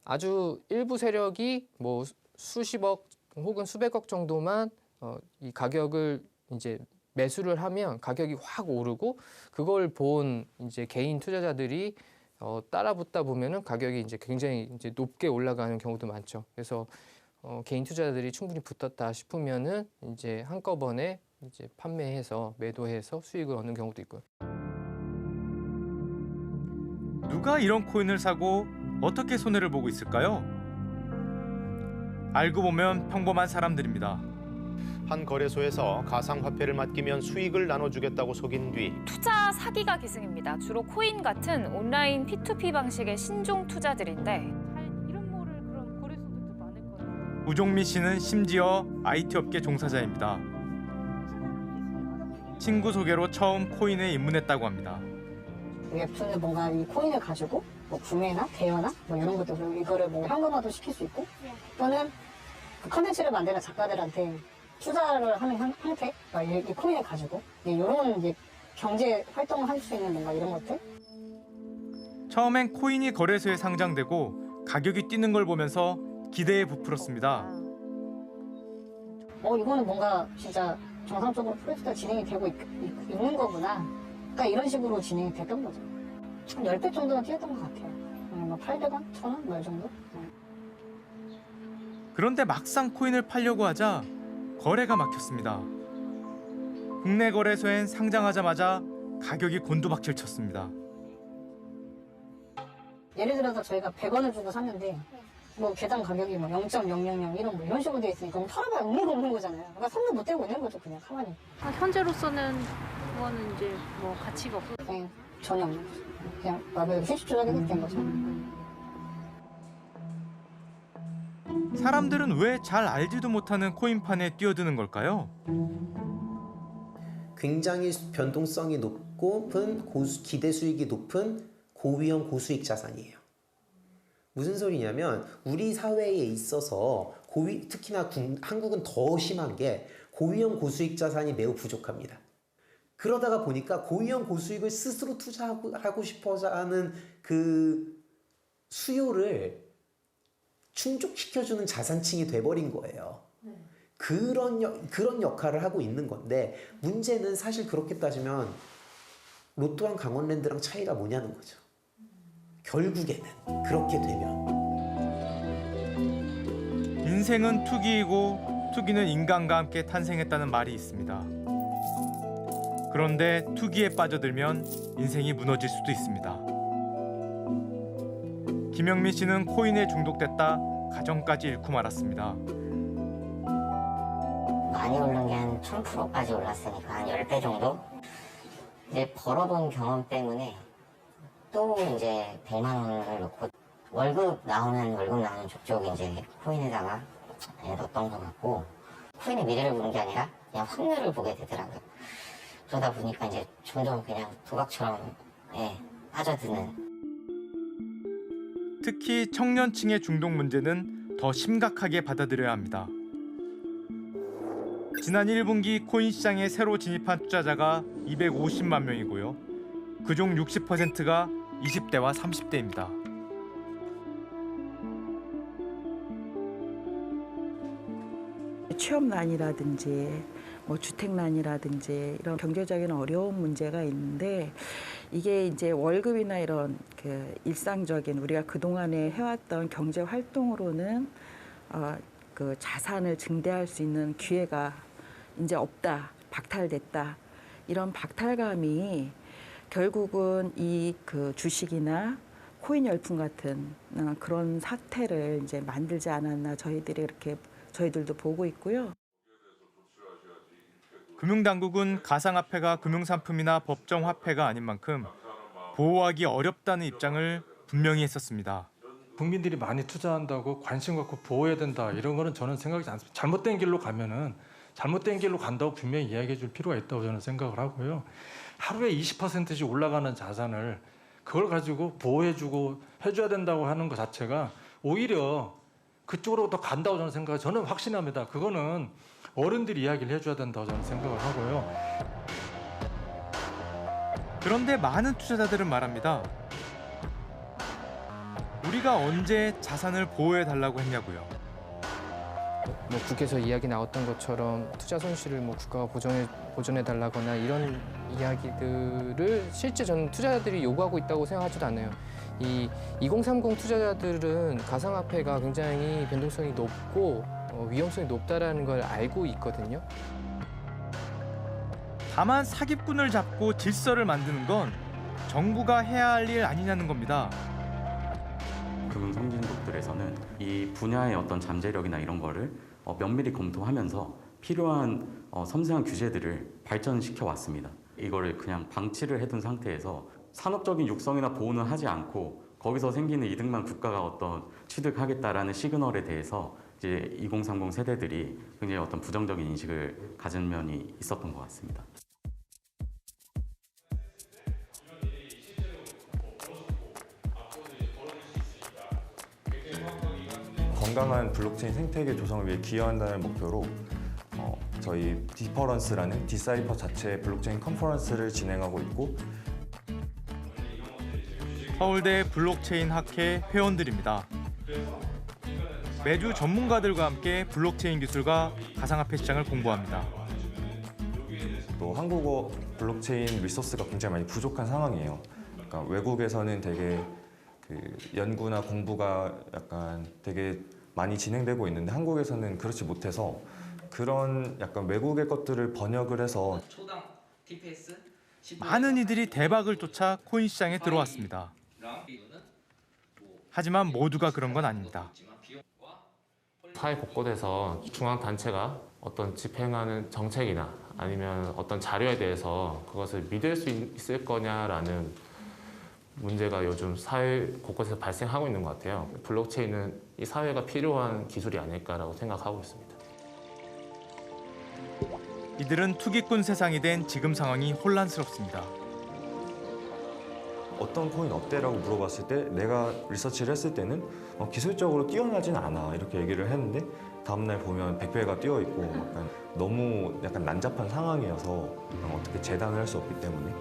아주 일부 세력이 뭐 수십억 혹은 수백억 정도만 이 가격을 이제 매수를 하면 가격이 확 오르고, 그걸 본 이제 개인 투자자들이 따라붙다 보면은 가격이 이제 굉장히 이제 높게 올라가는 경우도 많죠. 그래서 개인 투자자들이 충분히 붙었다 싶으면은 이제 한꺼번에 이제 판매해서 매도해서 수익을 얻는 경우도 있고요. 누가 이런 코인을 사고 어떻게 손해를 보고 있을까요? 알고 보면 평범한 사람들입니다. 한 거래소에서 가상화폐를 맡기면 수익을 나눠주겠다고 속인 뒤 투자 사기가 기승입니다. 주로 코인 같은 온라인 P2P 방식의 신종 투자들인데 우종미 씨는 심지어 IT 업계 종사자입니다. 친구 소개로 처음 코인에 입문했다고 합니다. 웹툰을 뭔가 이 코인을 가지고 뭐 구매나 대여나 뭐 이런 것들 이거를 뭐 현금화도 시킬 수 있고 또는 그 컨텐츠를 만드는 작가들한테 투자를 하는 형태, 이 코인을 가지고 이런 이제 경제 활동을 할 수 있는 뭔가 이런 것들. 처음엔 코인이 거래소에 상장되고 가격이 뛰는 걸 보면서 기대에 부풀었습니다. 이거는 뭔가 진짜 정상적으로 프로젝트가 진행이 되고 있는 거구나. 그러니까 이런 식으로 진행이 됐던 거죠. 한 10배 정도는 뛰었던 것 같아요. 뭐 800원? 1000원? 뭐 이 정도? 그런데 막상 코인을 팔려고 하자 거래가 막혔습니다. 국내 거래소엔 상장하자마자 가격이 곤두박질 쳤습니다. 예를 들어서 저희가 100원을 주고 샀는데 뭐 계단 가격이 뭐 0.000 이런 식으로 돼 있으니까 뭐 팔아봐야 의미가 없는 거잖아요. 그러니까 손도 못 대고 있는 거죠, 그냥 가만히. 현재로서는 그거는 이제 뭐 가치가 없고 전혀 없는 거죠. 그냥 나도 휴식 조작이 된 거죠. 사람들은 왜 잘 알지도 못하는 코인판에 뛰어드는 걸까요? 굉장히 변동성이 높은 기대 수익이 높은 고위험 고수익 자산이에요. 무슨 소리냐면 우리 사회에 있어서 특히나 한국은 더 심한 게 고위험 고수익 자산이 매우 부족합니다. 그러다가 보니까 고위험 고수익을 스스로 투자하고 싶어서 하는 그 수요를 충족시켜주는 자산층이 돼버린 거예요. 그런 역할을 하고 있는 건데 문제는 사실 그렇게 따지면 로또랑 강원랜드랑 차이가 뭐냐는 거죠. 결국에는 그렇게 되면 인생은 투기이고 투기는 인간과 함께 탄생했다는 말이 있습니다. 그런데 투기에 빠져들면 인생이 무너질 수도 있습니다. 김영민 씨는 코인에 중독됐다 가정까지 잃고 말았습니다. 많이 오른 게 한 1000%까지 올랐으니까 한 10배 정도? 이제 벌어본 경험 때문에 또 이제 100만 원을 넣고 월급 나오는 족족 이제 코인에다가 넣었던 것 같고 코인의 미래를 보는 게 아니라 그냥 확률을 보게 되더라고요. 그러다 보니까 이제 점점 그냥 도박처럼 빠져드는. 특히 청년층의 중독 문제는 더 심각하게 받아들여야 합니다. 지난 1분기 코인 시장에 새로 진입한 투자자가 250만 명이고요. 그중 60%가 20대와 30대입니다. 취업난이라든지 뭐 주택난이라든지 이런 경제적인 어려운 문제가 있는데 이게 이제 월급이나 이런 그 일상적인 우리가 그동안에 해왔던 경제 활동으로는 그 자산을 증대할 수 있는 기회가 이제 없다, 박탈됐다. 이런 박탈감이 결국은 이 그 주식이나 코인 열풍 같은 그런 사태를 이제 만들지 않았나 저희들도 보고 있고요. 금융당국은 가상화폐가 금융상품이나 법정화폐가 아닌 만큼 보호하기 어렵다는 입장을 분명히 했었습니다. 국민들이 많이 투자한다고 관심 갖고 보호해야 된다 이런 거는 저는 생각하지 않습니다. 잘못된 길로 가면은 잘못된 길로 간다고 분명히 이야기해 줄 필요가 있다고 저는 생각을 하고요. 하루에 20%씩 올라가는 자산을 그걸 가지고 보호해주고 해줘야 된다고 하는 것 자체가 오히려 그쪽으로 더 간다고 저는 확신합니다. 그거는 어른들이 이야기를 해줘야 된다고 저는 생각을 하고요. 그런데 많은 투자자들은 말합니다. 우리가 언제 자산을 보호해달라고 했냐고요. 뭐 국회에서 이야기 나왔던 것처럼 투자 손실을 뭐 국가가 보전해달라거나 이런 이야기들을 실제 저는 투자자들이 요구하고 있다고 생각하지도 않아요. 이 2030 투자자들은 가상화폐가 굉장히 변동성이 높고 위험성이 높다라는 걸 알고 있거든요. 다만 사기꾼을 잡고 질서를 만드는 건 정부가 해야 할 일 아니냐는 겁니다. 금융 선진국들에서는 이 분야의 어떤 잠재력이나 이런 거를 면밀히 검토하면서 필요한 섬세한 규제들을 발전시켜 왔습니다. 이거를 그냥 방치를 해둔 상태에서 산업적인 육성이나 보호는 하지 않고 거기서 생기는 이득만 국가가 어떤 취득하겠다라는 시그널에 대해서 이제 2030 세대들이 굉장히 어떤 부정적인 인식을 가진 면이 있었던 것 같습니다. 건강한 블록체인 생태계 조성을 위해 기여한다는 목표로 저희 디퍼런스라는 디사이퍼 자체 블록체인 컨퍼런스를 진행하고 있고, 서울대 블록체인 학회 회원들입니다. 매주 전문가들과 함께 블록체인 기술과 가상화폐 시장을 공부합니다. 또 한국어 블록체인 리소스가 굉장히 많이 부족한 상황이에요. 그러니까 외국에서는 되게 그 연구나 공부가 약간 되게 많이 진행되고 있는데 한국에서는 그렇지 못해서 그런 약간 외국의 것들을 번역을 해서 많은 이들이 대박을 쫓아 코인 시장에 들어왔습니다. 하지만 모두가 그런 건 아닙니다. 사회 곳곳에서 중앙단체가 어떤 집행하는 정책이나 아니면 어떤 자료에 대해서 그것을 믿을 수 있을 거냐라는 문제가 요즘 사회 곳곳에서 발생하고 있는 것 같아요. 블록체인은 이 사회가 필요한 기술이 아닐까라고 생각하고 있습니다. 이들은 투기꾼 세상이 된 지금 상황이 혼란스럽습니다. 어떤 코인 어때라고 물어봤을 때 내가 리서치를 했을 때는 기술적으로 뛰어나진 않아 이렇게 얘기를 했는데 다음날 보면 100배가 뛰어 있고 너무 약간 난잡한 상황이어서 어떻게 재단을 할 수 없기 때문에.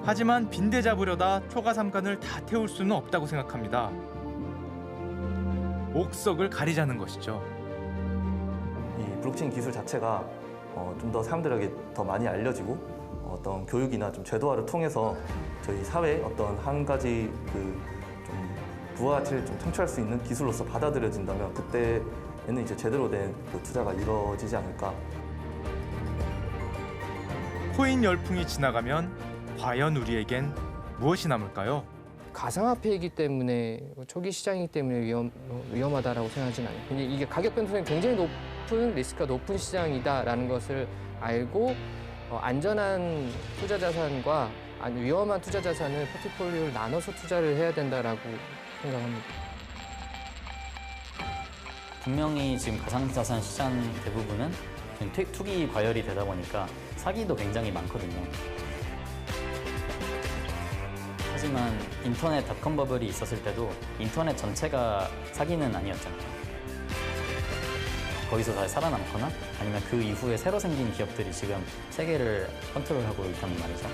하지만 빈대 잡으려다 초가삼간을 다 태울 수는 없다고 생각합니다. 옥석을 가리자는 것이죠. 이 블록체인 기술 자체가 좀 더 사람들에게 더 많이 알려지고 어떤 교육이나 좀 제도화를 통해서 저희 사회의 어떤 한 가지 좀 부가가치를 좀 창출할 수 있는 기술로서 받아들여진다면 그때에는 이제 제대로 된 그 투자가 이루어지지 않을까. 코인 열풍이 지나가면 과연 우리에겐 무엇이 남을까요? 가상화폐이기 때문에 초기 시장이기 때문에 위험하다라고 생각하지는 않아요. 근데 이게 가격 변동성이 굉장히 높은 리스크가 높은 시장이다라는 것을 알고 안전한 투자 자산과 위험한 투자 자산을 포트폴리오를 나눠서 투자를 해야 된다라고 생각합니다. 분명히 지금 가상자산 시장 대부분은 투기 과열이 되다 보니까 사기도 굉장히 많거든요. 하지만 인터넷 닷컴 버블이 있었을 때도 인터넷 전체가 사기는 아니었잖아요. 거기서 잘 살아남거나 아니면 그 이후에 새로 생긴 기업들이 지금 세계를 컨트롤하고 있다는 말이죠.